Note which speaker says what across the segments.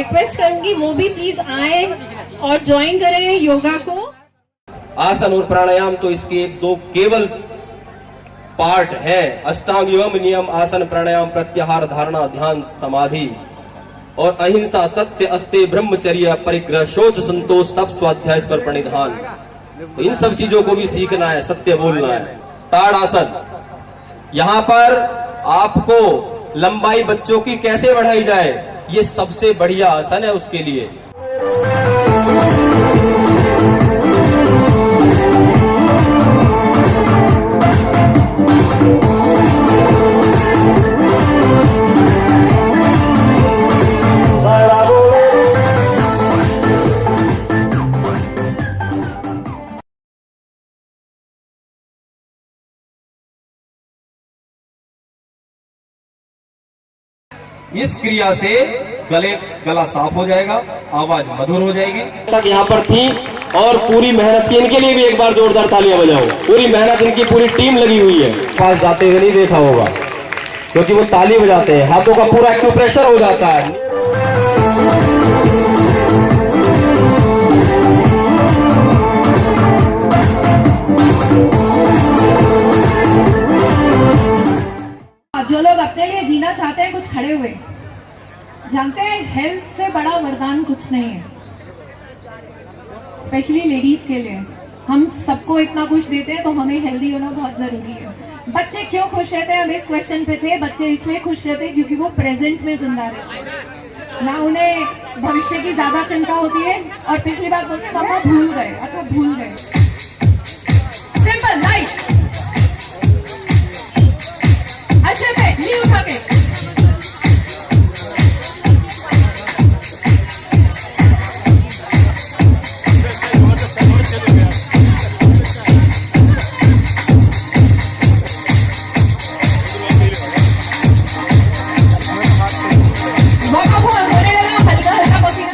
Speaker 1: Request करूंगी वो भी प्लीज आए और ज्वाइन करें योगा को।
Speaker 2: आसन और प्राणायाम तो इसके दो केवल पार्ट है। अष्टांग योग नियम आसन प्राणायाम प्रत्याहार धारणा ध्यान समाधि और अहिंसा सत्य अस्ते ब्रह्मचर्य परिग्रह शौच संतोष तप स्वाध्याय पर प्रणिधान। तो इन सब चीजों को भी सीखना है, सत्य बोलना है। ताड़ासन, यहाँ पर आपको लंबाई बच्चों की कैसे बढ़ाई जाए ये सबसे बढ़िया आसन है उसके लिए। इस क्रिया से गला साफ हो जाएगा, आवाज मधुर हो जाएगी।
Speaker 3: तक यहाँ पर थी और पूरी मेहनत की, इनके लिए भी एक बार जोरदार तालियां बजाओ। पूरी मेहनत इनकी पूरी टीम लगी हुई है। पास जाते हुए नहीं देखा होगा क्योंकि वो ताली बजाते हैं, हाथों का पूरा एक्यूप्रेशर हो जाता है।
Speaker 4: जो लोग अपने लिए जीना चाहते हैं कुछ खड़े हुए, जानते हैं हेल्थ से बड़ा वरदान कुछ नहीं है, स्पेशली लेडीज के लिए। हम सबको इतना कुछ देते हैं तो हमें हेल्दी होना बहुत जरूरी है। बच्चे क्यों खुश रहते हैं, हम इस क्वेश्चन पे थे। बच्चे इसलिए खुश रहते हैं क्योंकि वो प्रेजेंट में जिंदा रहते हैं, ना उन्हें भविष्य की ज्यादा चिंता होती है। और पिछली बात बोलते हैं मम्मा भूल गए, अच्छा भूल गए। सिंपल लाइफ अच्छे से नहीं उठा के। होने लगा हल्का हल्का पसीना।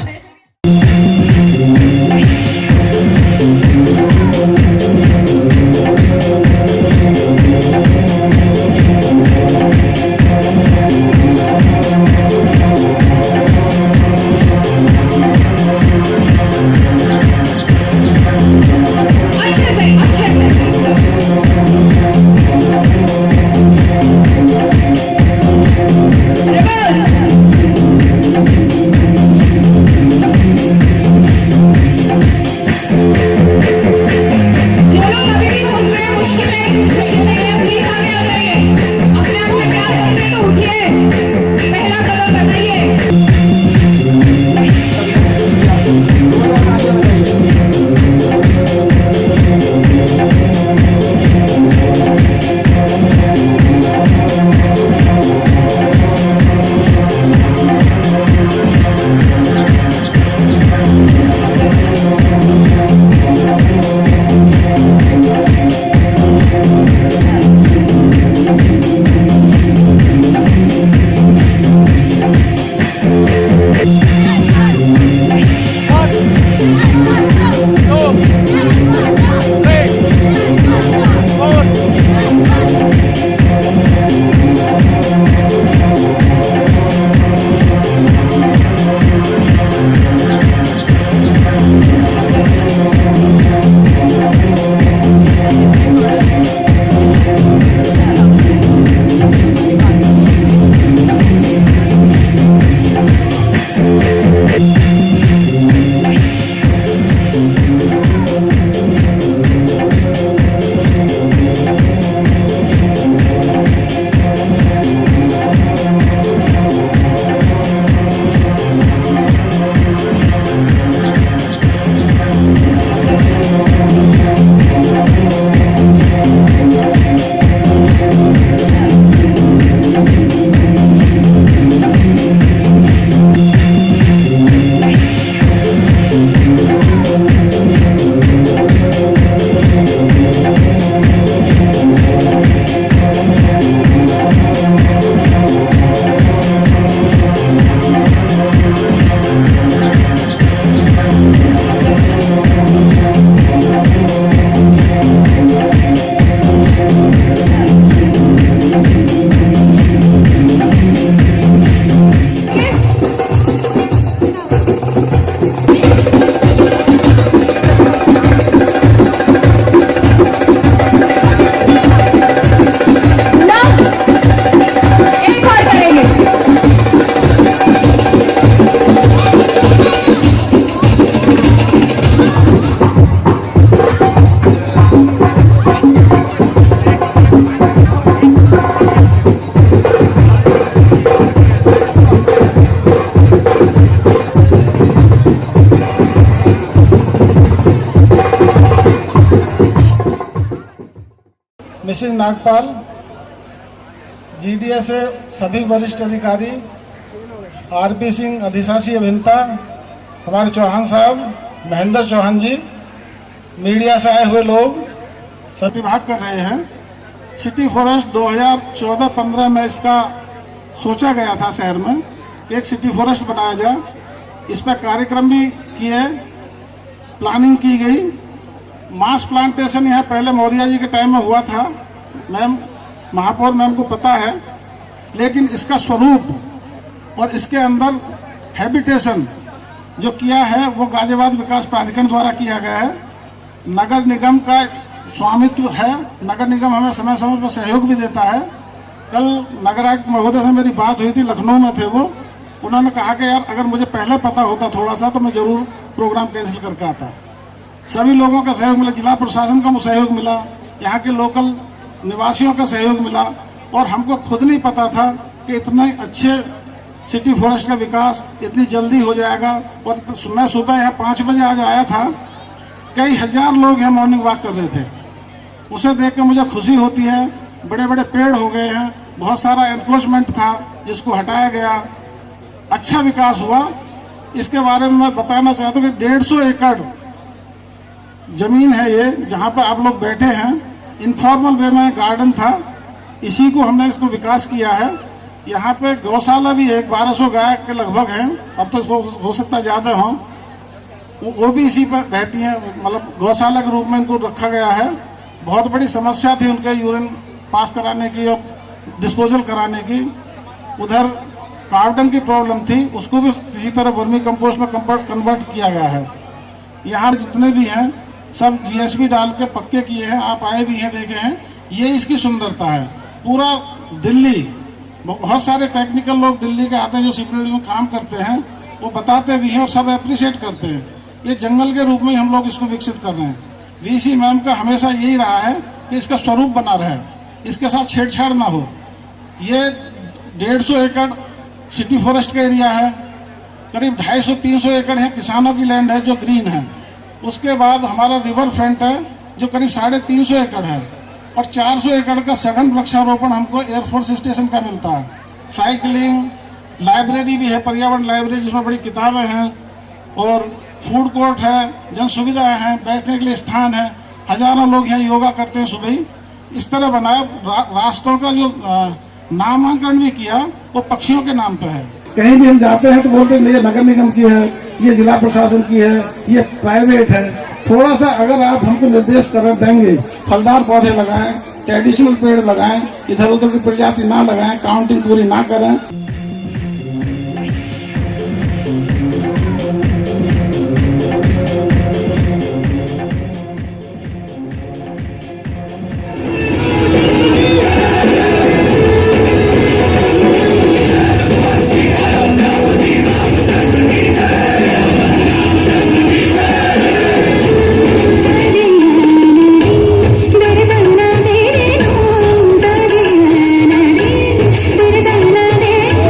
Speaker 5: जयश्री नागपाल, जीडीए से सभी वरिष्ठ अधिकारी, आरपी सिंह अधिशासी अभियंता, हमारे चौहान साहब, महेंद्र चौहान जी, मीडिया से आए हुए लोग सब विभाग कर रहे हैं। सिटी फॉरेस्ट 2014-15 में इसका सोचा गया था शहर में एक सिटी फॉरेस्ट बनाया जाए। इस पर कार्यक्रम भी किए, प्लानिंग की गई। मास प्लांटेशन यहाँ पहले मौर्य जी के टाइम में हुआ था, मैम महापौर मैम को पता है, लेकिन इसका स्वरूप और इसके अंदर हैबिटेशन जो किया है वो गाजियाबाद विकास प्राधिकरण द्वारा किया गया है। नगर निगम का स्वामित्व है, नगर निगम हमें समय समय पर सहयोग भी देता है। कल नगर आयुक्त महोदय से मेरी बात हुई थी, लखनऊ में थे वो, उन्होंने कहा कि यार अगर मुझे पहले पता होता थोड़ा सा तो मैं जरूर प्रोग्राम कैंसिल करके आता। सभी लोगों का सहयोग मिला, जिला प्रशासन का सहयोग मिला, यहाँ के लोकल निवासियों का सहयोग मिला, और हमको खुद नहीं पता था कि इतने अच्छे सिटी फॉरेस्ट का विकास इतनी जल्दी हो जाएगा। और मैं सुबह यहाँ 5 बजे आज आया था, कई हजार लोग यहाँ मॉर्निंग वॉक कर रहे थे। उसे देख के मुझे खुशी होती है। बड़े बड़े पेड़ हो गए हैं, बहुत सारा एनक्रोचमेंट था जिसको हटाया गया, अच्छा विकास हुआ। इसके बारे में मैं बताना चाहता हूँ कि 150 एकड़ जमीन है ये, जहाँ पर आप लोग बैठे हैं। इनफॉर्मल वे में गार्डन था, इसी को हमने इसको विकास किया है। यहाँ पे गौशाला भी है, 1200 गाय के लगभग हैं, अब तो हो सकता है ज़्यादा हों, वो भी इसी पर रहती हैं, मतलब गौशाला के रूप में इनको रखा गया है। बहुत बड़ी समस्या थी उनके यूरिन पास कराने की और डिस्पोजल कराने की। उधर कार्बन की प्रॉब्लम थी, उसको भी किसी तरह वर्मी कंपोस्ट में कन्वर्ट किया गया है। यहाँ जितने भी हैं सब जीएसबी डाल के पक्के किए हैं, आप आए भी हैं, देखे हैं। ये इसकी सुंदरता है। पूरा दिल्ली, बहुत सारे टेक्निकल लोग दिल्ली के आते हैं जो सीपीडी में काम करते हैं, वो बताते भी हैं और सब अप्रिशिएट करते हैं। ये जंगल के रूप में हम लोग इसको विकसित कर रहे हैं। वीसी मैम का हमेशा यही रहा है कि इसका स्वरूप बना रहे, इसके साथ छेड़छाड़ ना हो। ये 150 एकड़ सिटी फॉरेस्ट का एरिया है, करीब 250-300 एकड़ है किसानों की लैंड है जो ग्रीन है। उसके बाद हमारा रिवर फ्रंट है जो करीब 350 एकड़ है, और 400 एकड़ का सघन वृक्षारोपण हमको एयरफोर्स स्टेशन का मिलता है। साइकिलिंग, लाइब्रेरी भी है, पर्यावरण लाइब्रेरी जिसमें बड़ी किताबें हैं, और फूड कोर्ट है, जन सुविधाएं हैं, बैठने के लिए स्थान है। हजारों लोग यहाँ योगा करते हैं सुबह ही। इस तरह बनाया। रास्तों का जो नामांकन भी किया वो पक्षियों के नाम पे है। कहीं भी हम जाते हैं तो बोलते हैं ये नगर निगम की है, ये जिला प्रशासन की है, ये प्राइवेट है। थोड़ा सा अगर आप हमको निर्देश कर देंगे, फलदार पौधे लगाएं, ट्रेडिशनल पेड़ लगाएं, इधर उधर की प्रजाति ना लगाएं, काउंटिंग पूरी ना करें।
Speaker 6: दे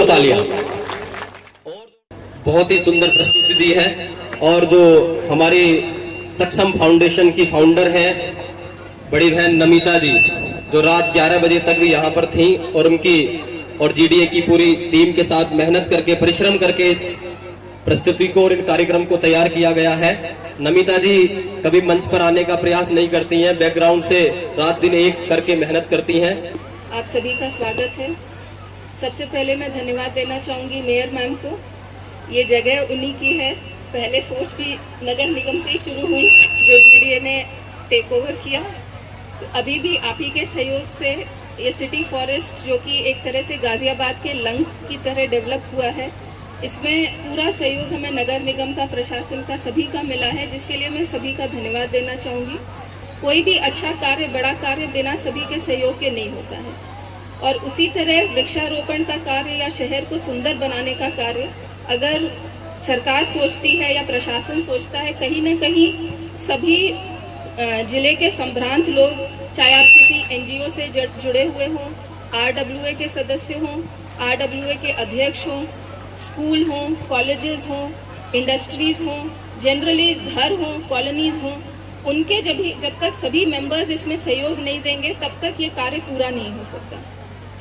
Speaker 2: जोरदार तालियां। बहुत ही सुंदर प्रस्तुति दी है। और जो हमारी सक्षम फाउंडेशन की फाउंडर हैं बड़ी बहन नमिता जी, जो रात 11 बजे तक भी यहाँ पर थी और उनकी और जीडीए की पूरी टीम के साथ मेहनत करके परिश्रम करके इस प्रस्तुति को और इन कार्यक्रम को तैयार किया गया है। नमिता जी कभी मंच पर आने का प्रयास नहीं करती हैं, बैकग्राउंड से रात दिन एक करके मेहनत करती हैं।
Speaker 6: आप सभी का स्वागत है। सबसे पहले मैं धन्यवाद देना चाहूँगी मेयर मैम को। ये जगह उन्हीं की है, पहले सोच भी नगर निगम से ही शुरू हुई, जो जीडीए ने टेक ओवर किया। तो अभी भी आप ही के सहयोग से ये सिटी फॉरेस्ट, जो कि एक तरह से गाजियाबाद के लंग की तरह डेवलप हुआ है, इसमें पूरा सहयोग हमें नगर निगम का, प्रशासन का, सभी का मिला है, जिसके लिए मैं सभी का धन्यवाद देना चाहूँगी। कोई भी अच्छा कार्य, बड़ा कार्य बिना सभी के सहयोग के नहीं होता है। और उसी तरह वृक्षारोपण का कार्य या शहर को सुंदर बनाने का कार्य अगर सरकार सोचती है या प्रशासन सोचता है, कहीं ना कहीं सभी जिले के संभ्रांत लोग, चाहे आप किसी एनजीओ से जुड़े हुए हों, आरडब्ल्यूए के सदस्य हों, आरडब्ल्यूए के अध्यक्ष हों, स्कूल हों, कॉलेजेस हों, इंडस्ट्रीज़ हों, जनरली घर हों, कॉलोनीज़ हों, उनके जब तक सभी मेंबर्स इसमें सहयोग नहीं देंगे तब तक ये कार्य पूरा नहीं हो सकता।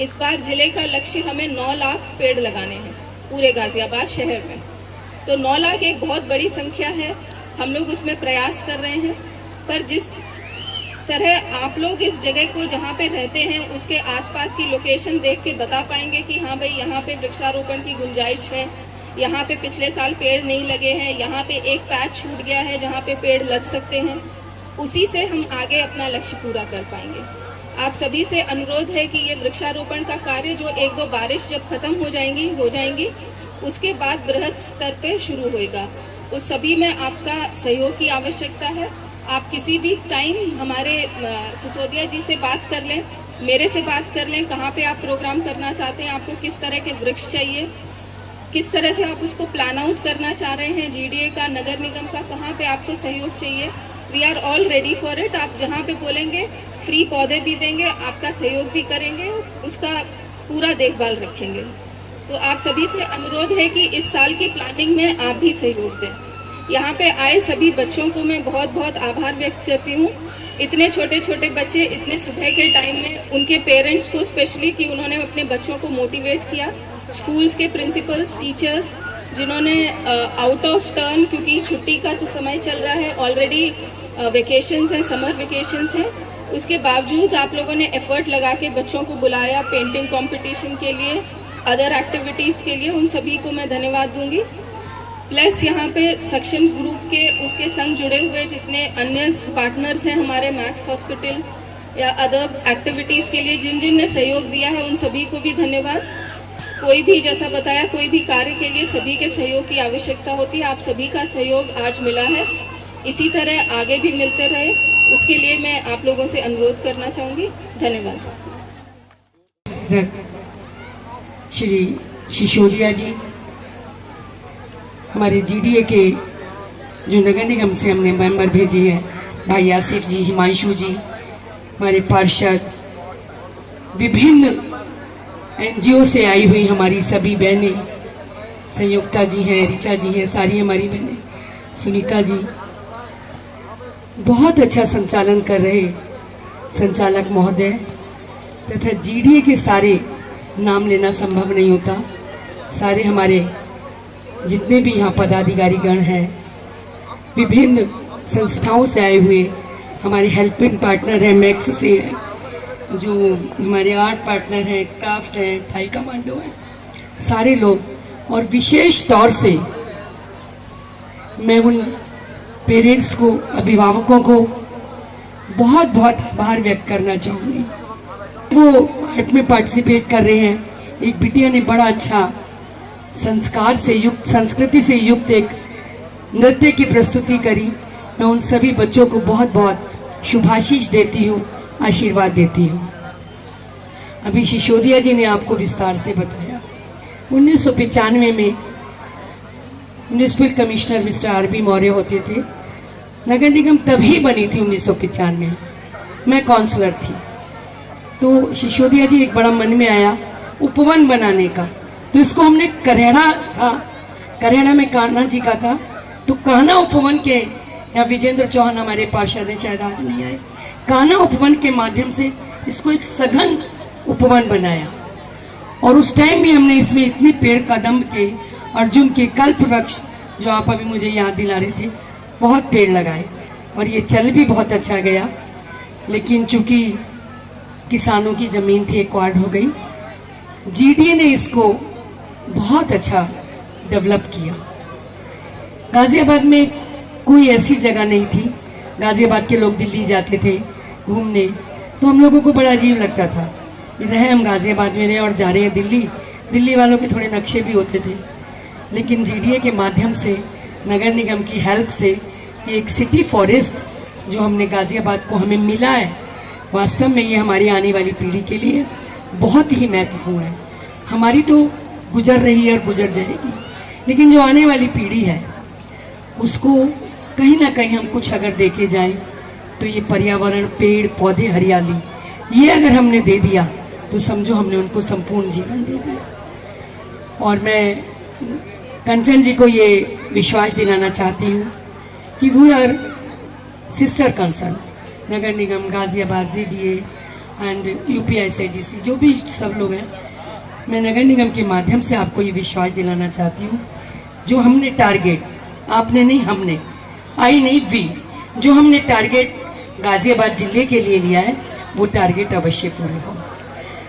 Speaker 6: इस बार जिले का लक्ष्य हमें 9 लाख पेड़ लगाने हैं पूरे गाजियाबाद शहर में। तो 9 लाख एक बहुत बड़ी संख्या है, हम लोग उसमें प्रयास कर रहे हैं। पर जिस तरह आप लोग इस जगह को जहाँ पे रहते हैं उसके आसपास की लोकेशन देख के बता पाएंगे कि हाँ भाई यहाँ पे वृक्षारोपण की गुंजाइश है, यहाँ पे पिछले साल पेड़ नहीं लगे हैं, यहाँ पे एक पैच छूट गया है जहाँ पे पेड़ लग सकते हैं, उसी से हम आगे अपना लक्ष्य पूरा कर पाएंगे। आप सभी से अनुरोध है कि ये वृक्षारोपण का कार्य जो 1-2 बारिश जब खत्म हो जाएंगी उसके बाद बृहद स्तर पे शुरू होएगा। उस सभी में आपका सहयोग की आवश्यकता है। आप किसी भी टाइम हमारे सिसोदिया जी से बात कर लें, मेरे से बात कर लें, कहाँ पे आप प्रोग्राम करना चाहते हैं, आपको किस तरह के वृक्ष चाहिए, किस तरह से आप उसको प्लान आउट करना चाह रहे हैं, जीडीए का, नगर निगम का, कहाँ पे आपको सहयोग चाहिए। We are all ready for it. आप जहाँ पे बोलेंगे फ्री पौधे भी देंगे, आपका सहयोग भी करेंगे, उसका पूरा देखभाल रखेंगे। तो आप सभी से अनुरोध है कि इस साल की प्लानिंग में आप भी सहयोग दें। यहाँ पे आए सभी बच्चों को मैं बहुत बहुत आभार व्यक्त करती हूँ। इतने छोटे छोटे बच्चे इतने सुबह के टाइम में, उनके पेरेंट्स को स्पेशली, कि उन्होंने अपने बच्चों को मोटिवेट किया। स्कूल्स के प्रिंसिपल्स, टीचर्स, जिन्होंने आउट ऑफ टर्न, क्योंकि छुट्टी का जो समय चल रहा है, ऑलरेडी वेकेशंस हैं, समर वेकेशंस हैं, उसके बावजूद आप लोगों ने एफर्ट लगा के बच्चों को बुलाया पेंटिंग कंपटीशन के लिए, अदर एक्टिविटीज़ के लिए। उन सभी को मैं धन्यवाद दूंगी। प्लस यहाँ पे सक्षम ग्रुप के, उसके संग जुड़े हुए जितने अन्य पार्टनर्स हैं हमारे, मैक्स हॉस्पिटल या अदर एक्टिविटीज़ के लिए जिन जिन ने सहयोग दिया है, उन सभी को भी धन्यवाद। कोई भी, जैसा बताया, कोई भी कार्य के लिए सभी के सहयोग की आवश्यकता होती है। आप सभी का सहयोग आज मिला है, इसी तरह आगे भी मिलते रहे, उसके लिए मैं आप लोगों से अनुरोध करना चाहूँगी। धन्यवाद।
Speaker 7: श्री सिसोदिया जी, हमारे जीडीए के जो नगर निगम से हमने मेंबर भेजे हैं, भाई आसिफ जी, हिमांशु जी, हमारे पार्षद, विभिन्न एनजीओ से आई हुई हमारी सभी बहनें, संयुक्ता जी हैं, ऋचा जी हैं, सारी हमारी बहनें, सुनीता जी, बहुत अच्छा संचालन कर रहे संचालक महोदय, तथा जीडीए के सारे, नाम लेना संभव नहीं होता, सारे हमारे जितने भी यहाँ पदाधिकारीगण हैं, विभिन्न संस्थाओं से आए हुए हमारे हेल्पिंग पार्टनर हैं, मैक्स से हैं, जो हमारे आर्ट पार्टनर हैं, क्राफ्ट हैं, थाई कमांडो हैं, सारे लोग। और विशेष तौर से मैं उन पेरेंट्स को, अभिभावकों को बहुत बहुत आभार व्यक्त करना चाहूँगी। वो आर्ट में पार्टिसिपेट कर रहे हैं। एक बिटिया ने बड़ा अच्छा संस्कार से युक्त, संस्कृति से युक्त एक नृत्य की प्रस्तुति करी। मैं उन सभी बच्चों को बहुत बहुत शुभाशीष देती हूँ, आशीर्वाद देती हूँ। अभी सिसोदिया जी ने आपको विस्तार से बताया। 1995 में municipal commissioner mister RB. Maurya होते थे। नगर निगम तभी बनी थी 1995 में, मैं काउंसलर थी। तो सिसोदिया जी एक बड़ा मन में आया उपवन बनाने का, तो इसको हमने करेड़ा था, करेड़ा में कान्हा जी का था, तो कान्हा उपवन के, या विजेंद्र चौहान हमारे पार्षद हैं, शायद आज नहीं आए, कान्हा उपवन के माध्यम से इसको एक सघन उपवन बनाया। और उस टाइम भी हमने इसमें इतने पेड़ कदम के, अर्जुन के, कल्प वृक्ष, जो आप अभी मुझे याद दिला रहे थे, बहुत पेड़ लगाए और ये चल भी बहुत अच्छा गया। लेकिन चूंकि किसानों की जमीन थी, एक्वायर्ड हो गई, जीडीए ने इसको बहुत अच्छा डेवलप किया। गाजियाबाद में कोई ऐसी जगह नहीं थी, गाजियाबाद के लोग दिल्ली जाते थे घूमने, तो हम लोगों को बड़ा अजीब लगता था, रहे हम गाजियाबाद में रहे और जा रहे हैं दिल्ली, दिल्ली वालों के थोड़े नक्शे भी होते थे। लेकिन जीडीए के माध्यम से, नगर निगम की हेल्प से, एक सिटी फॉरेस्ट जो हमने गाजियाबाद को हमें मिला है, वास्तव में ये हमारी आने वाली पीढ़ी के लिए बहुत ही महत्वपूर्ण है। हमारी तो गुजर रही है और गुजर जाएगी, लेकिन जो आने वाली पीढ़ी है उसको कहीं ना कहीं हम कुछ अगर देके जाएं तो ये पर्यावरण, पेड़ पौधे, हरियाली, ये अगर हमने दे दिया तो समझो हमने उनको संपूर्ण जीवन दे दिया। और मैं कंचन जी को ये विश्वास दिलाना चाहती हूँ कि वी आर सिस्टर कंसर्न, नगर निगम, गाजियाबाद, जीडीए एंड यूपीआईसीडीसी, जो भी सब लोग हैं, मैं नगर निगम के माध्यम से आपको ये विश्वास दिलाना चाहती हूँ, जो हमने टारगेट, आपने नहीं हमने, आई नहीं वी, जो हमने टारगेट गाजियाबाद जिले के लिए लिया है वो टारगेट अवश्य पूरा हो।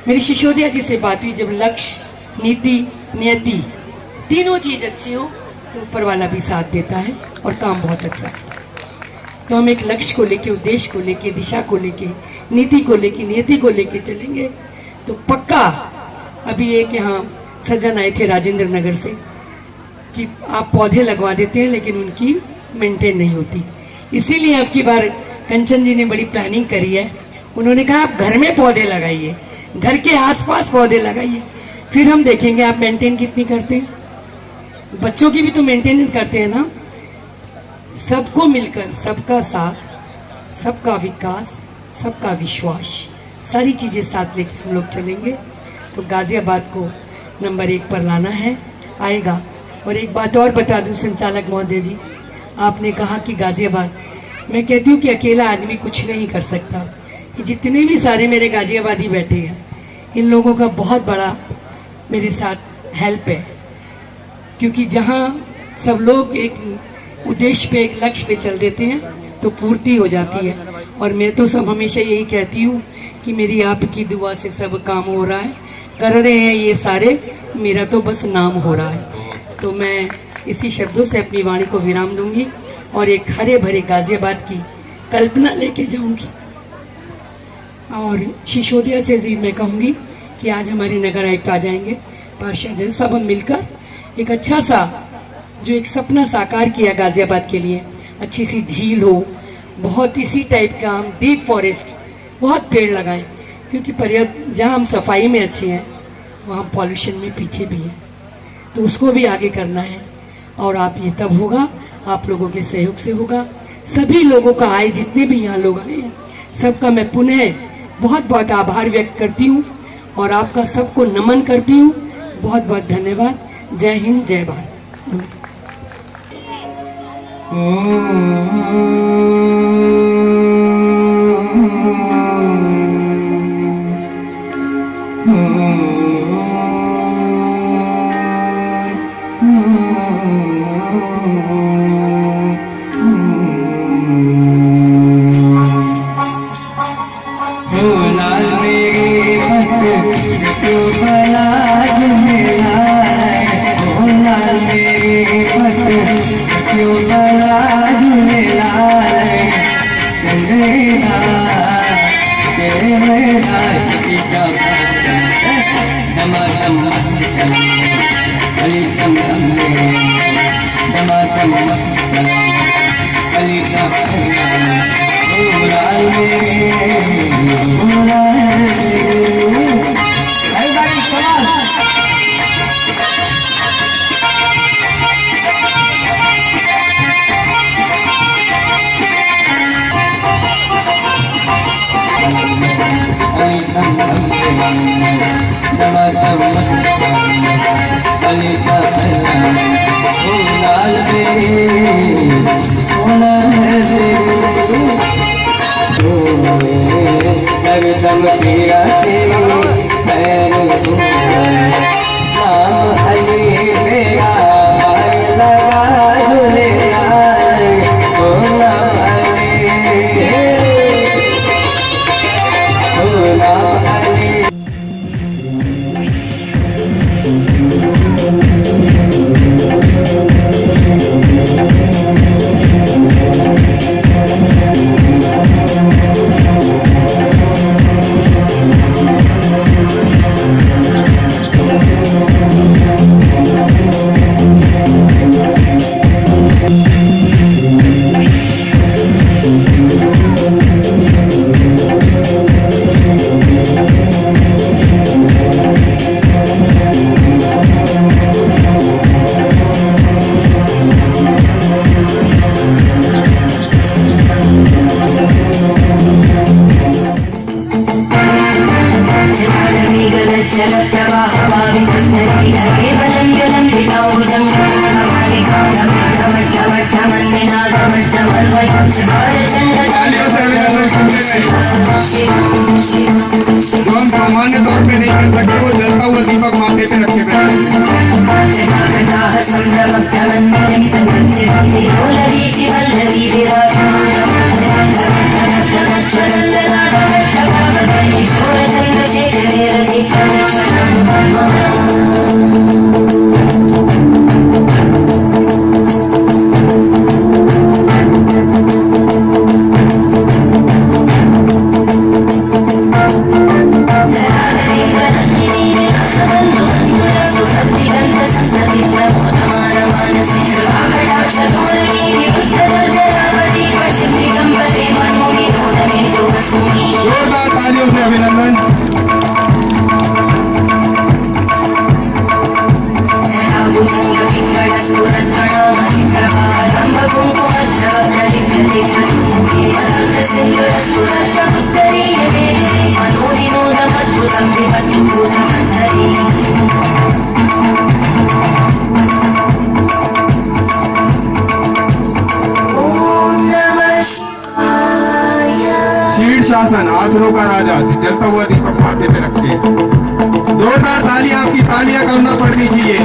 Speaker 7: मेरी सिसोदिया जी से बात हुई, जब लक्ष्य, नीति, नियति तीनों चीज अच्छी हो तो ऊपर वाला भी साथ देता है और काम बहुत अच्छा है। तो हम एक लक्ष्य को लेके, उद्देश्य को लेके, दिशा को लेके, नीति को लेके, नियति को लेके चलेंगे तो पक्का। अभी एक यहाँ सज्जन आए थे राजेंद्र नगर से कि आप पौधे लगवा देते हैं लेकिन उनकी मेंटेन नहीं होती, इसीलिए अब की बार कंचन जी ने बड़ी प्लानिंग करी है। उन्होंने कहा आप घर में पौधे लगाइए, घर के आसपास पौधे लगाइए, फिर हम देखेंगे आप मेंटेन कितनी करते हैं। बच्चों की भी तो मेंटेन करते हैं ना। सबको मिलकर, सबका साथ, सबका विकास, सबका विश्वास, सारी चीजें साथ लेकर हम लोग चलेंगे तो गाजियाबाद को नंबर 1 पर लाना है, आएगा। और एक बात और बता दूं संचालक महोदय जी, आपने कहा कि गाजियाबाद, मैं कहती हूँ कि अकेला आदमी कुछ नहीं कर सकता। कि जितने भी सारे मेरे गाजियाबादी बैठे हैं, इन लोगों का बहुत बड़ा मेरे साथ हेल्प है, क्योंकि जहाँ सब लोग एक उद्देश्य पे, एक लक्ष्य पे चल देते हैं तो पूर्ति हो जाती है। और मैं तो सब हमेशा यही कहती हूँ कि मेरी आपकी दुआ से सब काम हो रहा है, कर रहे हैं ये सारे, मेरा तो बस नाम हो रहा है। तो मैं इसी शब्दों से अपनी वाणी को विराम दूंगी और एक हरे भरे गाजियाबाद की कल्पना लेके जाऊंगी। और सिसोदिया से जी मैं कहूंगी कि आज हमारे नगर आयुक्त आ जाएंगे, पार्षद, सब हम मिलकर एक अच्छा सा जो एक सपना साकार किया गाजियाबाद के लिए, अच्छी सी झील हो, बहुत इसी टाइप का हम डीप फॉरेस्ट, बहुत पेड़ लगाएं, क्योंकि पर्यावरण जहाँ हम सफाई में अच्छे हैं वहाँ पॉल्यूशन में पीछे भी हैं, तो उसको भी आगे करना है। और आप ये तब होगा, आप लोगों के सहयोग से होगा। सभी लोगों का आए, जितने भी यहाँ लोग आए हैं, सबका मैं पुनः बहुत बहुत आभार व्यक्त करती हूँ और आपका सबको नमन करती हूँ। बहुत बहुत धन्यवाद। जय हिंद, जय भारत। नमस्कार।
Speaker 8: Namaste. तालियों से अभिनंदन करते रहिए। जो हम सामान्य तौर पे नहीं कर सकते वो जलता हुआ दीपक माथे पे रखे जोरदार तालियों से अभिनंदन। शीर्षासन, आसनों का राजा, जलता हुआ दीपक माथे पे रखे। जोरदार तालियां, आपकी तालियां करना पड़नी चाहिए।